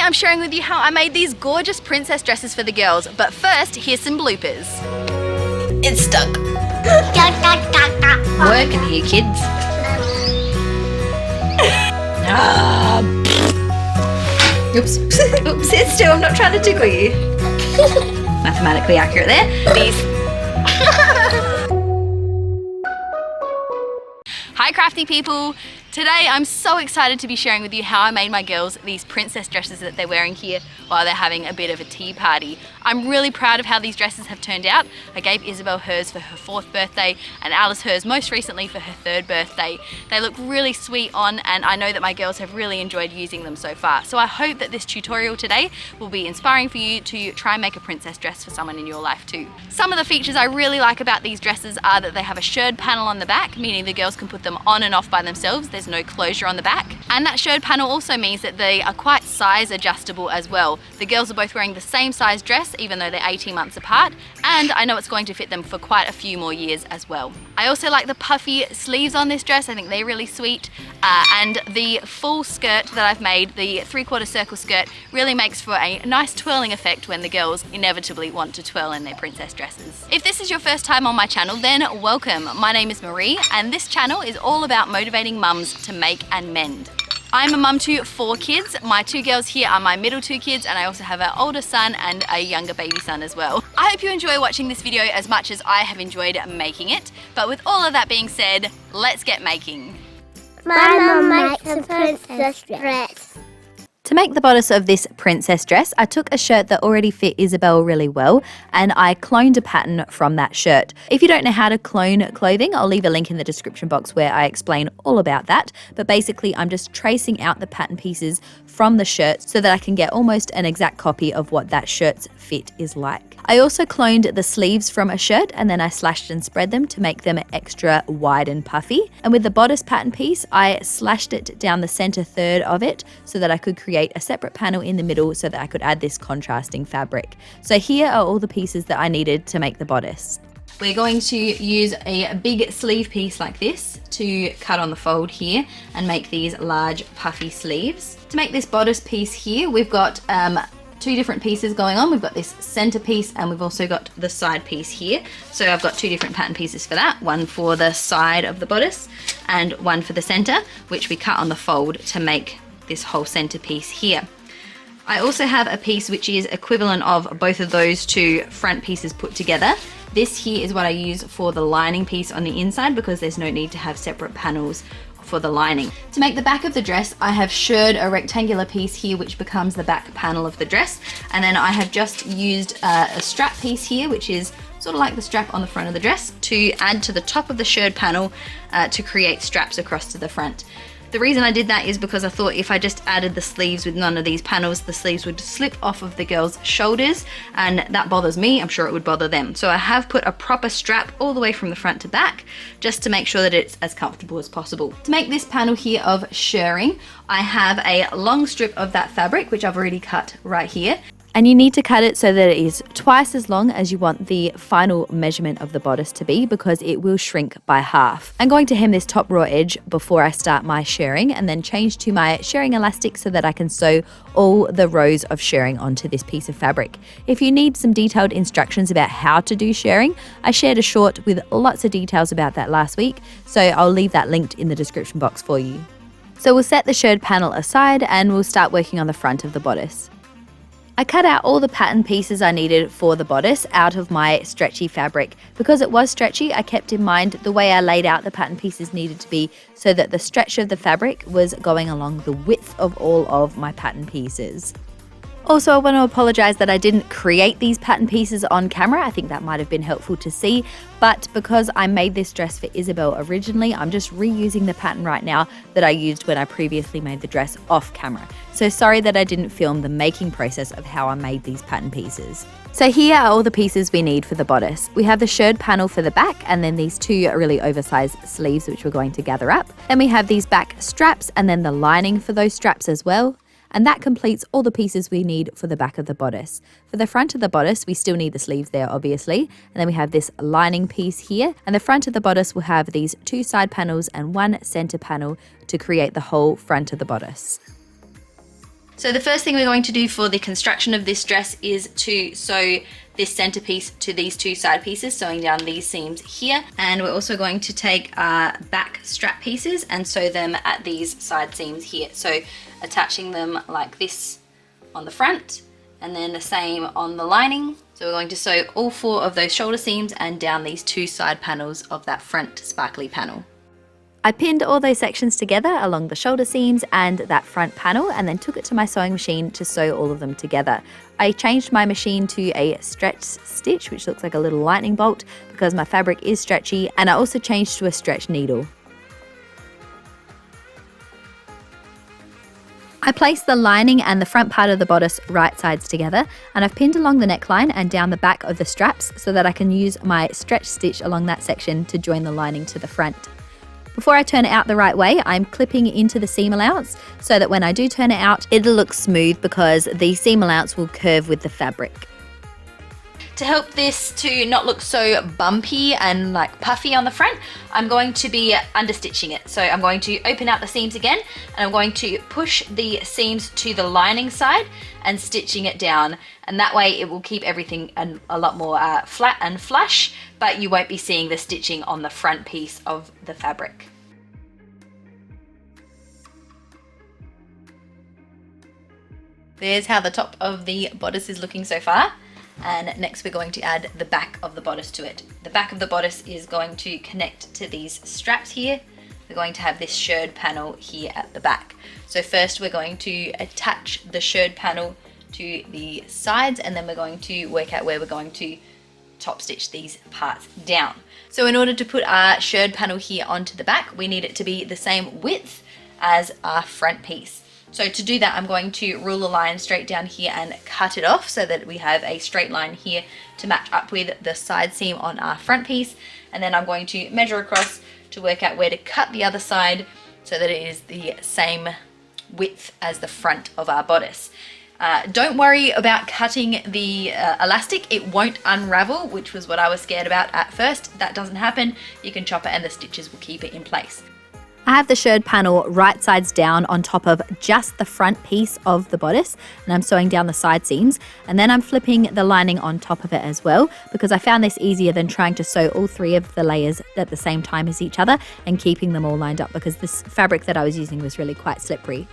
I'm sharing with you how I made these gorgeous princess dresses for the girls, but first, here's some bloopers. It's stuck. Working here, kids. Oops. Oops, sit still, I'm not trying to tickle you. Mathematically accurate there. These. Hi crafty people! Today I'm so excited to be sharing with you how I made my girls these princess dresses that they're wearing here while they're having a bit of a tea party. I'm really proud of how these dresses have turned out. I gave Isabel hers for her 4th birthday and Alice hers most recently for her 3rd birthday. They look really sweet on, and I know that my girls have really enjoyed using them so far. So I hope that this tutorial today will be inspiring for you to try and make a princess dress for someone in your life too. Some of the features I really like about these dresses are that they have a shirred panel on the back, meaning the girls can put them on and off by themselves. There's no closure on the back. And that shirred panel also means that they are quite size adjustable as well. The girls are both wearing the same size dress even though they're 18 months apart, and I know it's going to fit them for quite a few more years as well. I also like the puffy sleeves on this dress. I think they're really sweet, and the full skirt that I've made, the 3/4 circle skirt, really makes for a nice twirling effect when the girls inevitably want to twirl in their princess dresses. If this is your first time on my channel, then welcome. My name is Marie, and this channel is all about motivating mums to make and mend. I'm a mum to 4 kids. My 2 girls here are my middle 2 kids, and I also have an older son and a younger baby son as well. I hope you enjoy watching this video as much as I have enjoyed making it. But with all of that being said, let's get making. My mum makes a princess dress. To make the bodice of this princess dress, I took a shirt that already fit Isabel really well, and I cloned a pattern from that shirt. If you don't know how to clone clothing, I'll leave a link in the description box where I explain all about that. But basically, I'm just tracing out the pattern pieces from the shirt so that I can get almost an exact copy of what that shirt's fit is like. I also cloned the sleeves from a shirt, and then I slashed and spread them to make them extra wide and puffy. And with the bodice pattern piece, I slashed it down the center third of it so that I could create a separate panel in the middle so that I could add this contrasting fabric. So here are all the pieces that I needed to make the bodice. We're going to use a big sleeve piece like this to cut on the fold here and make these large puffy sleeves. To make this bodice piece here, we've got 2 different pieces going on. We've got this center piece and we've also got the side piece here. So I've got 2 different pattern pieces for that, one for the side of the bodice and one for the center, which we cut on the fold to make this whole center piece here. I also have a piece which is equivalent of both of those 2 front pieces put together. This here is what I use for the lining piece on the inside because there's no need to have separate panels for the lining. To make the back of the dress, I have shirred a rectangular piece here which becomes the back panel of the dress, and then I have just used a strap piece here which is sort of like the strap on the front of the dress to add to the top of the shirred panel to create straps across to the front. The reason I did that is because I thought if I just added the sleeves with none of these panels, the sleeves would slip off of the girls' shoulders, and that bothers me. I'm sure it would bother them. So I have put a proper strap all the way from the front to back just to make sure that it's as comfortable as possible. To make this panel here of shirring, I have a long strip of that fabric, which I've already cut right here. And you need to cut it so that it is twice as long as you want the final measurement of the bodice to be, because it will shrink by half. I'm going to hem this top raw edge before I start my shirring, and then change to my shirring elastic so that I can sew all the rows of shirring onto this piece of fabric. If you need some detailed instructions about how to do shirring, I shared a short with lots of details about that last week, so I'll leave that linked in the description box for you. So we'll set the shirred panel aside and we'll start working on the front of the bodice. I cut out all the pattern pieces I needed for the bodice out of my stretchy fabric. Because it was stretchy, I kept in mind the way I laid out the pattern pieces needed to be so that the stretch of the fabric was going along the width of all of my pattern pieces. Also, I want to apologize that I didn't create these pattern pieces on camera. I think that might have been helpful to see, but because I made this dress for Isabel originally, I'm just reusing the pattern right now that I used when I previously made the dress off camera. So sorry that I didn't film the making process of how I made these pattern pieces. So here are all the pieces we need for the bodice. We have the shirred panel for the back, and then these 2 really oversized sleeves which we're going to gather up. Then we have these back straps and then the lining for those straps as well. And that completes all the pieces we need for the back of the bodice. For the front of the bodice, we still need the sleeves there, obviously. And then we have this lining piece here. And the front of the bodice will have these 2 side panels and 1 center panel to create the whole front of the bodice. So the first thing we're going to do for the construction of this dress is to sew this centerpiece to these two side pieces, sewing down these seams here. And we're also going to take our back strap pieces and sew them at these side seams here. So attaching them like this on the front, and then the same on the lining. So we're going to sew all 4 of those shoulder seams and down these 2 side panels of that front sparkly panel. I pinned all those sections together along the shoulder seams and that front panel, and then took it to my sewing machine to sew all of them together. I changed my machine to a stretch stitch, which looks like a little lightning bolt because my fabric is stretchy, and I also changed to a stretch needle. I placed the lining and the front part of the bodice right sides together, and I've pinned along the neckline and down the back of the straps so that I can use my stretch stitch along that section to join the lining to the front. Before I turn it out the right way, I'm clipping into the seam allowance so that when I do turn it out, it'll look smooth because the seam allowance will curve with the fabric. To help this to not look so bumpy and like puffy on the front, I'm going to be understitching it. So I'm going to open out the seams again, and I'm going to push the seams to the lining side and stitching it down. And that way it will keep everything a lot more flat and flush, but you won't be seeing the stitching on the front piece of the fabric. There's how the top of the bodice is looking so far. And next we're going to add the back of the bodice to it. The back of the bodice is going to connect to these straps here. We're going to have this shirred panel here at the back. So first we're going to attach the shirred panel to the sides, and then we're going to work out where we're going to top stitch these parts down. So in order to put our shirred panel here onto the back, we need it to be the same width as our front piece. So to do that, I'm going to rule a line straight down here and cut it off so that we have a straight line here to match up with the side seam on our front piece. And then I'm going to measure across to work out where to cut the other side so that it is the same width as the front of our bodice. Don't worry about cutting the elastic. It won't unravel, which was what I was scared about at first. That doesn't happen. You can chop it and the stitches will keep it in place. I have the shirred panel right sides down on top of just the front piece of the bodice, and I'm sewing down the side seams, and then I'm flipping the lining on top of it as well, because I found this easier than trying to sew all 3 of the layers at the same time as each other and keeping them all lined up, because this fabric that I was using was really quite slippery.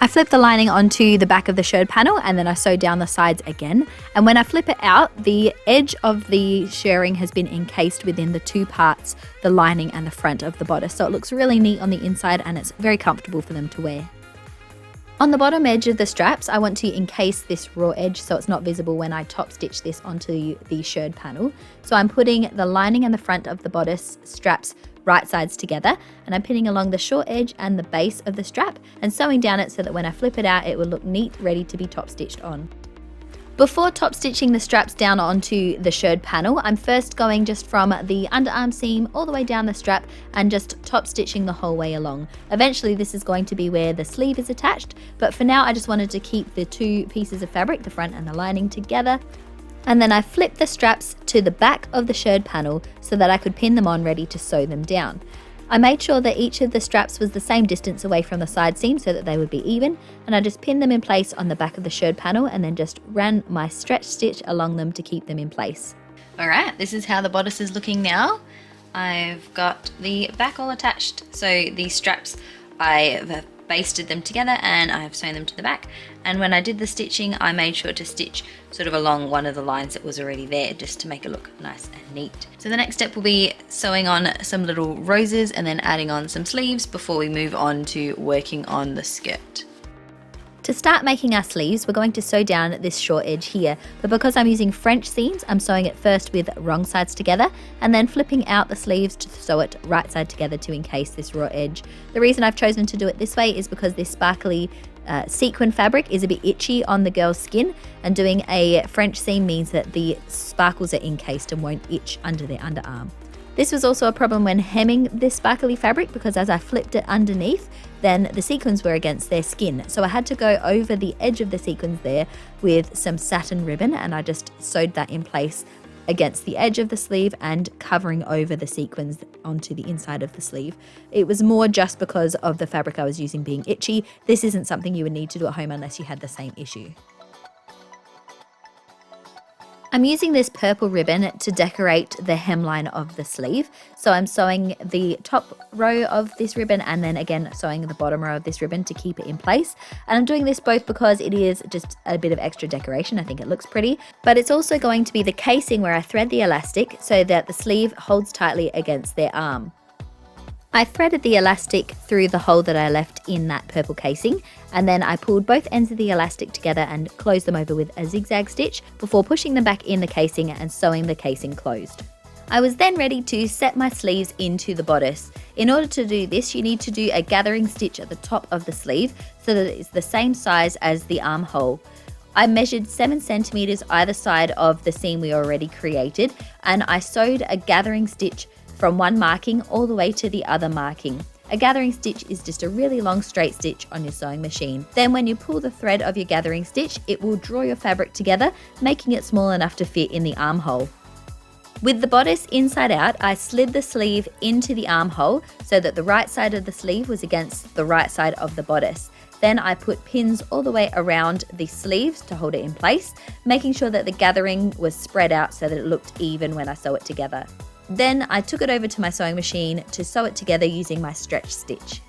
I flipped the lining onto the back of the shirred panel, and then I sewed down the sides again. And when I flip it out, the edge of the shirring has been encased within the 2 parts, the lining and the front of the bodice. So it looks really neat on the inside, and it's very comfortable for them to wear. On the bottom edge of the straps, I want to encase this raw edge so it's not visible when I top stitch this onto the shirred panel. So I'm putting the lining and the front of the bodice straps right sides together, and I'm pinning along the short edge and the base of the strap and sewing down it so that when I flip it out, it will look neat, ready to be top stitched on. Before top stitching the straps down onto the shirred panel, I'm first going just from the underarm seam all the way down the strap and just top stitching the whole way along. Eventually this is going to be where the sleeve is attached, but for now I just wanted to keep the 2 pieces of fabric, the front and the lining, together. And then I flipped the straps to the back of the shirred panel so that I could pin them on, ready to sew them down. I made sure that each of the straps was the same distance away from the side seam so that they would be even, and I just pinned them in place on the back of the shirred panel and then just ran my stretch stitch along them to keep them in place. Alright, this is how the bodice is looking now. I've got the back all attached, so these straps I've basted them together and I've sewn them to the back, and when I did the stitching I made sure to stitch sort of along one of the lines that was already there just to make it look nice and neat. So the next step will be sewing on some little roses and then adding on some sleeves before we move on to working on the skirt. To start making our sleeves, we're going to sew down this short edge here, but because I'm using French seams, I'm sewing it first with wrong sides together and then flipping out the sleeves to sew it right side together to encase this raw edge. The reason I've chosen to do it this way is because this sparkly sequin fabric is a bit itchy on the girl's skin, and doing a French seam means that the sparkles are encased and won't itch under their underarm. This was also a problem when hemming this sparkly fabric, because as I flipped it underneath, then the sequins were against their skin. So I had to go over the edge of the sequins there with some satin ribbon, and I just sewed that in place against the edge of the sleeve and covering over the sequins onto the inside of the sleeve. It was more just because of the fabric I was using being itchy. This isn't something you would need to do at home unless you had the same issue. I'm using this purple ribbon to decorate the hemline of the sleeve. So I'm sewing the top row of this ribbon and then again sewing the bottom row of this ribbon to keep it in place. And I'm doing this both because it is just a bit of extra decoration. I think it looks pretty, but it's also going to be the casing where I thread the elastic so that the sleeve holds tightly against their arm. I threaded the elastic through the hole that I left in that purple casing, and then I pulled both ends of the elastic together and closed them over with a zigzag stitch before pushing them back in the casing and sewing the casing closed. I was then ready to set my sleeves into the bodice. In order to do this, you need to do a gathering stitch at the top of the sleeve so that it's the same size as the armhole. I measured 7 centimeters either side of the seam we already created, and I sewed a gathering stitch from one marking all the way to the other marking. A gathering stitch is just a really long straight stitch on your sewing machine. Then when you pull the thread of your gathering stitch, it will draw your fabric together, making it small enough to fit in the armhole. With the bodice inside out, I slid the sleeve into the armhole so that the right side of the sleeve was against the right side of the bodice. Then I put pins all the way around the sleeves to hold it in place, making sure that the gathering was spread out so that it looked even when I sew it together. Then I took it over to my sewing machine to sew it together using my stretch stitch.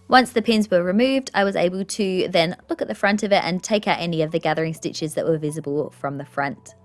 Once the pins were removed, I was able to then look at the front of it and take out any of the gathering stitches that were visible from the front.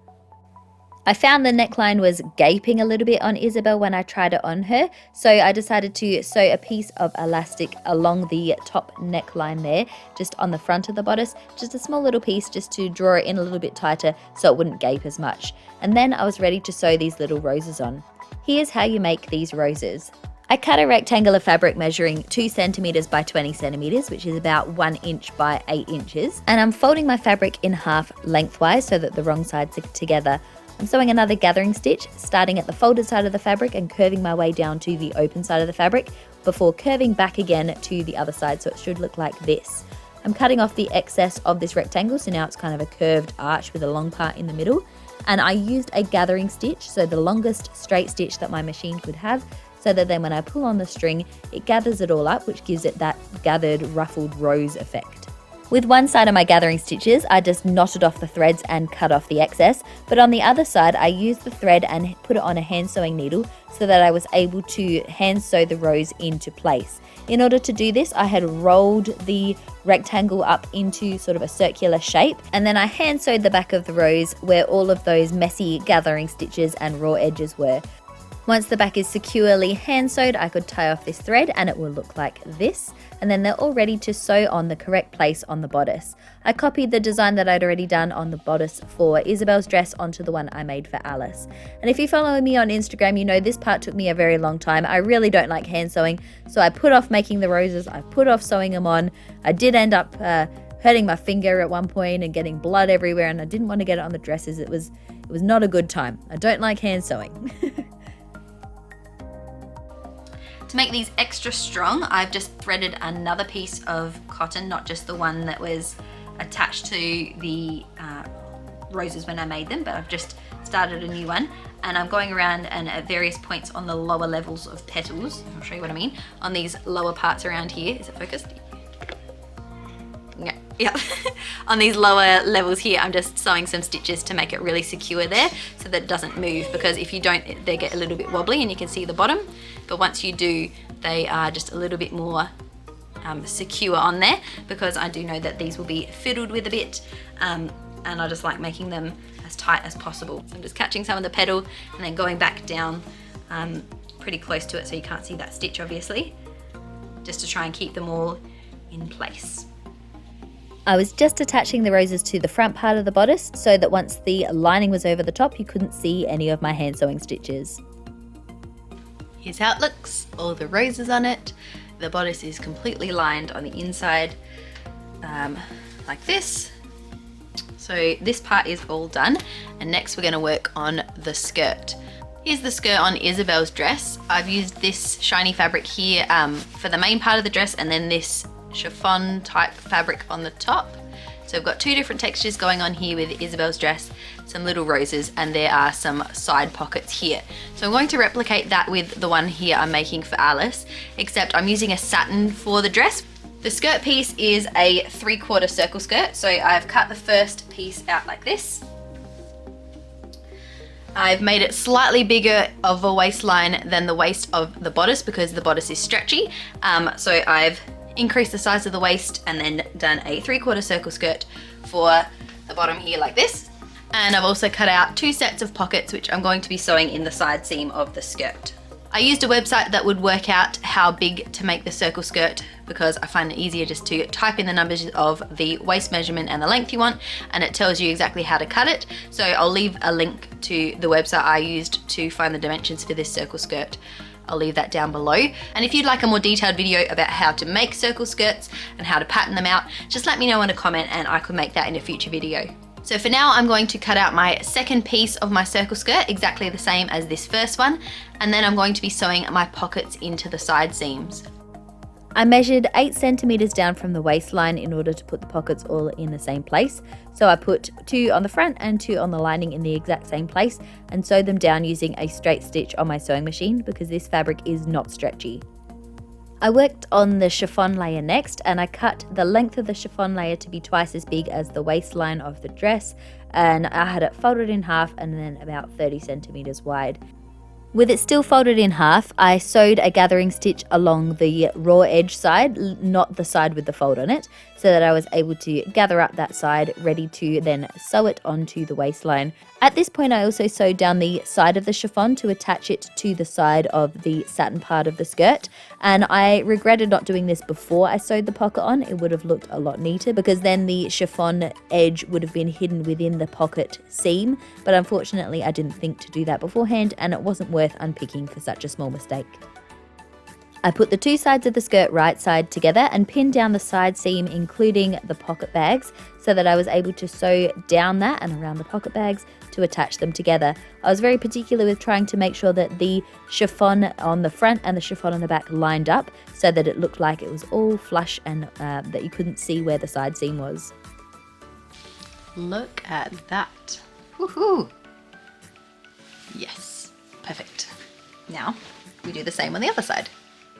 I found the neckline was gaping a little bit on Isabel when I tried it on her, so I decided to sew a piece of elastic along the top neckline there, just on the front of the bodice, just a small little piece just to draw it in a little bit tighter so it wouldn't gape as much. And then I was ready to sew these little roses on. Here's how you make these roses. I cut a rectangle of fabric measuring 2 centimeters by 20 centimeters, which is about 1 inch by 8 inches, and I'm folding my fabric in half lengthwise so that the wrong sides are together. I'm sewing another gathering stitch, starting at the folded side of the fabric and curving my way down to the open side of the fabric before curving back again to the other side, so it should look like this. I'm cutting off the excess of this rectangle, so now it's kind of a curved arch with a long part in the middle. And I used a gathering stitch, so the longest straight stitch that my machine could have, so that then when I pull on the string, it gathers it all up, which gives it that gathered, ruffled rose effect. With one side of my gathering stitches, I just knotted off the threads and cut off the excess, but on the other side, I used the thread and put it on a hand sewing needle so that I was able to hand sew the rose into place. In order to do this, I had rolled the rectangle up into sort of a circular shape, and then I hand sewed the back of the rose where all of those messy gathering stitches and raw edges were. Once the back is securely hand sewed, I could tie off this thread and it will look like this, and then they're all ready to sew on the correct place on the bodice. I copied the design that I'd already done on the bodice for Isabel's dress onto the one I made for Alice. And if you follow me on Instagram, you know this part took me a very long time. I really don't like hand sewing, so I put off making the roses, I put off sewing them on. I did end up hurting my finger at one point and getting blood everywhere, and I didn't want to get it on the dresses. It was not a good time. I don't like hand sewing. To make these extra strong, I've just threaded another piece of cotton, not just the one that was attached to the roses when I made them, but I've just started a new one, and I'm going around and at various points on the lower levels of petals, I'll show you what I mean, on these lower parts around here. Is it focused? Yeah. On these lower levels here, I'm just sewing some stitches to make it really secure there so that it doesn't move, because if you don't, they get a little bit wobbly and you can see the bottom, but once you do, they are just a little bit more secure on there, because I do know that these will be fiddled with a bit, and I just like making them as tight as possible. So I'm just catching some of the petal and then going back down pretty close to it so you can't see that stitch obviously, just to try and keep them all in place. I was just attaching the roses to the front part of the bodice so that once the lining was over the top, you couldn't see any of my hand sewing stitches. Here's how it looks, all the roses on it. The bodice is completely lined on the inside like this. So this part is all done, and next we're going to work on the skirt. Here's the skirt on Isabel's dress. I've used this shiny fabric here for the main part of the dress, and then this chiffon type fabric on the top. So we've got two different textures going on here with Isabel's dress, some little roses, and there are some side pockets here. So I'm going to replicate that with the one here I'm making for Alice, except I'm using a satin for the dress. The skirt piece is a 3/4 circle skirt, so I've cut the first piece out like this. I've made it slightly bigger of a waistline than the waist of the bodice because the bodice is stretchy. So I've increased the size of the waist and then done a 3/4 circle skirt for the bottom here like this. And I've also cut out 2 sets of pockets which I'm going to be sewing in the side seam of the skirt. I used a website that would work out how big to make the circle skirt because I find it easier just to type in the numbers of the waist measurement and the length you want, and it tells you exactly how to cut it. So I'll leave a link to the website I used to find the dimensions for this circle skirt. I'll leave that down below. And if you'd like a more detailed video about how to make circle skirts and how to pattern them out, just let me know in a comment and I could make that in a future video. So for now, I'm going to cut out my second piece of my circle skirt, exactly the same as this first one, and then I'm going to be sewing my pockets into the side seams. I measured 8 centimeters down from the waistline in order to put the pockets all in the same place. So I put 2 on the front and 2 on the lining in the exact same place and sewed them down using a straight stitch on my sewing machine because this fabric is not stretchy. I worked on the chiffon layer next, and I cut the length of the chiffon layer to be twice as big as the waistline of the dress, and I had it folded in half and then about 30 centimeters wide. With it still folded in half, I sewed a gathering stitch along the raw edge side, not the side with the fold on it, so that I was able to gather up that side, ready to then sew it onto the waistline. At this point, I also sewed down the side of the chiffon to attach it to the side of the satin part of the skirt, and I regretted not doing this before I sewed the pocket on. It would have looked a lot neater because then the chiffon edge would have been hidden within the pocket seam, but unfortunately I didn't think to do that beforehand, and it wasn't worth unpicking for such a small mistake. I put the 2 sides of the skirt right side together and pinned down the side seam, including the pocket bags, so that I was able to sew down that and around the pocket bags to attach them together. I was very particular with trying to make sure that the chiffon on the front and the chiffon on the back lined up so that it looked like it was all flush and that you couldn't see where the side seam was. Look at that. Woohoo! Yes, perfect. Now we do the same on the other side.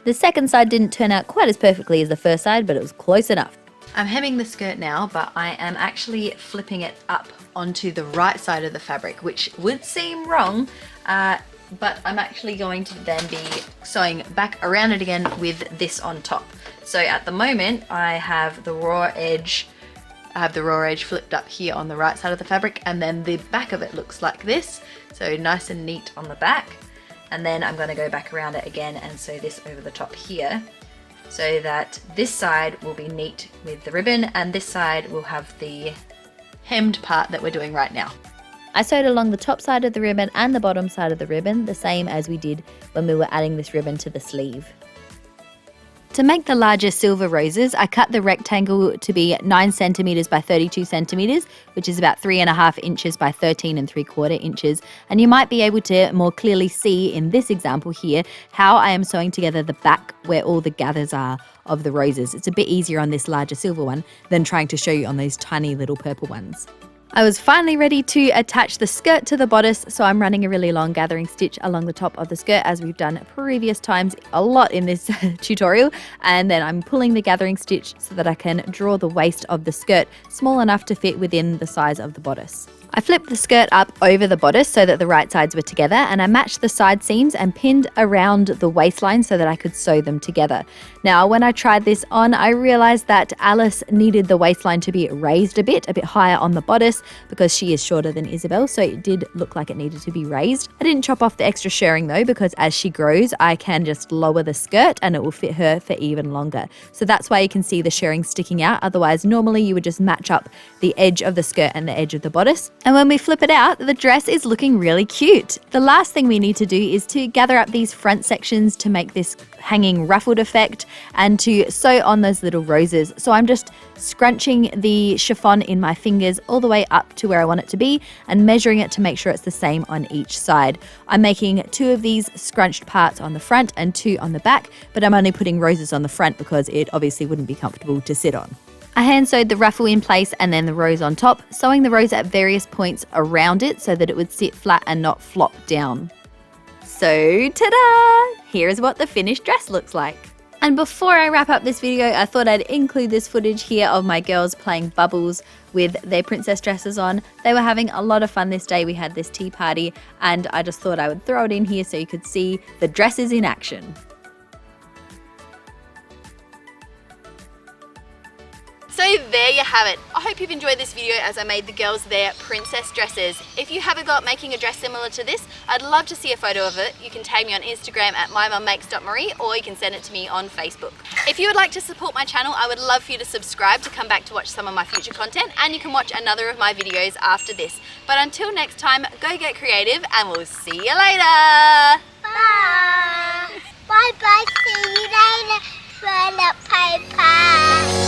The second side didn't turn out quite as perfectly as the first side, but it was close enough. I'm hemming the skirt now, but I am actually flipping it up onto the right side of the fabric, which would seem wrong, but I'm actually going to then be sewing back around it again with this on top. So at the moment, I have the raw edge flipped up here on the right side of the fabric, and then the back of it looks like this. So nice and neat on the back. And then I'm going to go back around it again and sew this over the top here so that this side will be neat with the ribbon and this side will have the hemmed part that we're doing right now. I sewed along the top side of the ribbon and the bottom side of the ribbon, the same as we did when we were adding this ribbon to the sleeve. To make the larger silver roses, I cut the rectangle to be 9 centimeters by 32 centimeters, which is about 3.5 inches by 13.75 inches. And you might be able to more clearly see in this example here how I am sewing together the back where all the gathers are of the roses. It's a bit easier on this larger silver one than trying to show you on those tiny little purple ones. I was finally ready to attach the skirt to the bodice, so I'm running a really long gathering stitch along the top of the skirt as we've done previous times a lot in this tutorial, and then I'm pulling the gathering stitch so that I can draw the waist of the skirt small enough to fit within the size of the bodice. I flipped the skirt up over the bodice so that the right sides were together, and I matched the side seams and pinned around the waistline so that I could sew them together. Now, when I tried this on, I realized that Alice needed the waistline to be raised a bit higher on the bodice because she is shorter than Isabel, so it did look like it needed to be raised. I didn't chop off the extra shirring though, because as she grows, I can just lower the skirt and it will fit her for even longer. So that's why you can see the shirring sticking out. Otherwise, normally you would just match up the edge of the skirt and the edge of the bodice. And when we flip it out, the dress is looking really cute. The last thing we need to do is to gather up these front sections to make this hanging ruffled effect and to sew on those little roses. So I'm just scrunching the chiffon in my fingers all the way up to where I want it to be and measuring it to make sure it's the same on each side. I'm making 2 of these scrunched parts on the front and 2 on the back, but I'm only putting roses on the front because it obviously wouldn't be comfortable to sit on. I hand sewed the ruffle in place and then the rose on top, sewing the rose at various points around it so that it would sit flat and not flop down. So, ta-da! Here is what the finished dress looks like. And before I wrap up this video, I thought I'd include this footage here of my girls playing bubbles with their princess dresses on. They were having a lot of fun this day. We had this tea party and I just thought I would throw it in here so you could see the dresses in action. So there you have it. I hope you've enjoyed this video as I made the girls their princess dresses. If you have a go at making a dress similar to this, I'd love to see a photo of it. You can tag me on Instagram at mymum.marie or you can send it to me on Facebook. If you would like to support my channel, I would love for you to subscribe to come back to watch some of my future content, and you can watch another of my videos after this. But until next time, go get creative and we'll see you later. Bye. Bye bye. See you later. Twirl up paper.